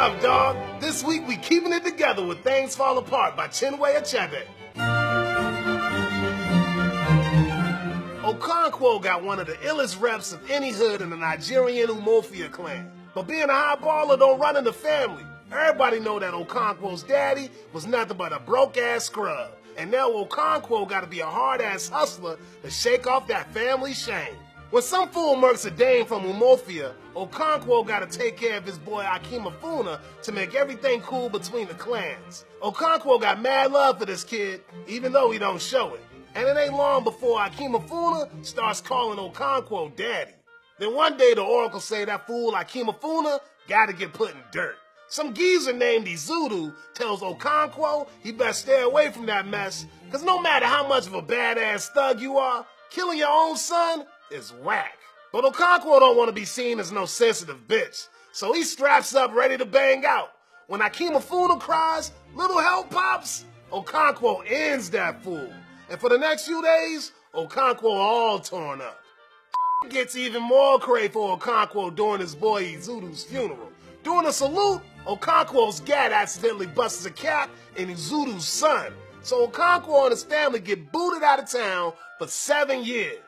up, dog? This week we keeping it together with Things Fall Apart by Chinwe Achebe. Okonkwo got one of the illest reps of any hood in the Nigerian Umofia clan. But being a high baller don't run in the family. Everybody know that Okonkwo's daddy was nothing but a broke-ass scrub. And now Okonkwo gotta be a hard-ass hustler to shake off that family shame. When some fool murks a dame from Umofia, Okonkwo gotta take care of his boy Akimafuna to make everything cool between the clans. Okonkwo got mad love for this kid, even though he don't show it. And it ain't long before Akimafuna starts calling Okonkwo daddy. Then one day the oracle say that fool Akimafuna gotta get put in dirt. Some geezer named Izudu tells Okonkwo he best stay away from that mess, cause no matter how much of a badass thug you are, killing your own son is whack. But Okonkwo don't want to be seen as no sensitive bitch, so he straps up ready to bang out. When Akimafuna cries, little help pops, Okonkwo ends that fool. And for the next few days, Okonkwo all torn up. It gets even more cray for Okonkwo during his boy Izudu's funeral. During a salute, Okonkwo's gat accidentally busts a cap in Izudu's son. So Okonkwo and his family get booted out of town for 7 years.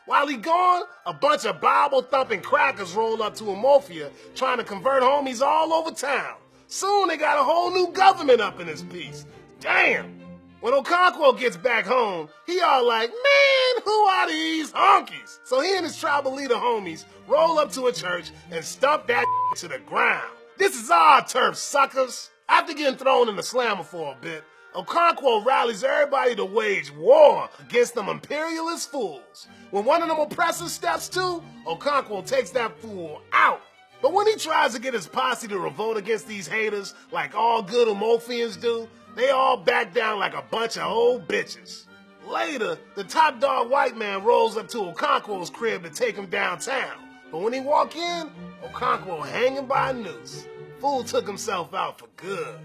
While he gone, a bunch of Bible-thumping crackers roll up to Umofia trying to convert homies all over town. Soon they got a whole new government up in this piece. Damn! When Okonkwo gets back home, he all like, man, who are these honkies? So he and his tribal leader homies roll up to a church and stomp that to the ground. This is our turf, suckers. After getting thrown in the slammer for a bit, Okonkwo rallies everybody to wage war against them imperialist fools. When one of them oppressors steps to, Okonkwo takes that fool out. But when he tries to get his posse to revolt against these haters like all good Umofians do, they all back down like a bunch of old bitches. Later, the top dog white man rolls up to Okonkwo's crib to take him downtown. But when he walk in, Okonkwo hanging by a noose. Fool took himself out for good.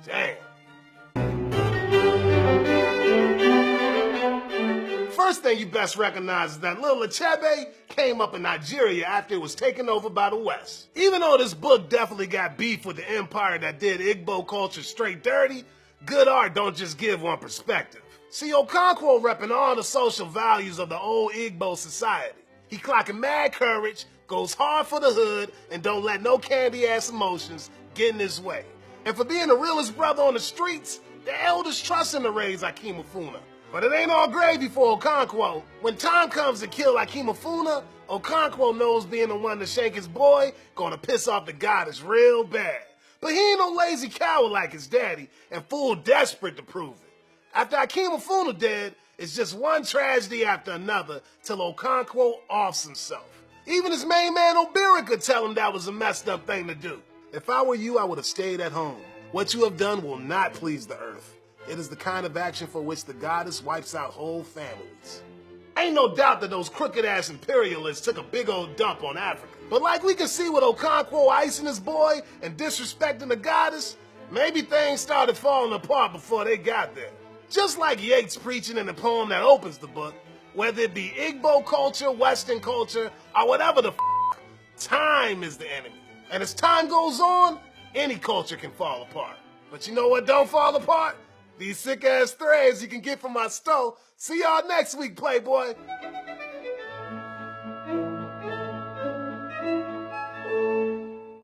Damn. First thing you best recognize is that little Achebe came up in Nigeria after it was taken over by the West. Even though this book definitely got beef with the empire that did Igbo culture straight dirty, good art don't just give one perspective. See, Okonkwo repping all the social values of the old Igbo society. He clocking mad courage, goes hard for the hood, and don't let no candy-ass emotions get in his way. And for being the realest brother on the streets, the elders trust him to raise Akimafuna. But it ain't all gravy for Okonkwo. When time comes to kill Akimafuna, Okonkwo knows being the one to shake his boy gonna piss off the goddess real bad. But he ain't no lazy coward like his daddy, and fool desperate to prove it. After Akimafuna dead, it's just one tragedy after another till Okonkwo offs himself. Even his main man Obiri could tell him that was a messed up thing to do. If I were you, I would have stayed at home. What you have done will not please the earth. It is the kind of action for which the goddess wipes out whole families. Ain't no doubt that those crooked-ass imperialists took a big old dump on Africa. But like we can see with Okonkwo icing his boy and disrespecting the goddess, maybe things started falling apart before they got there. Just like Yeats preaching in the poem that opens the book, whether it be Igbo culture, Western culture, or whatever the time is the enemy. And as time goes on, any culture can fall apart. But you know what don't fall apart? These sick-ass threads you can get from my store. See y'all next week, Playboy.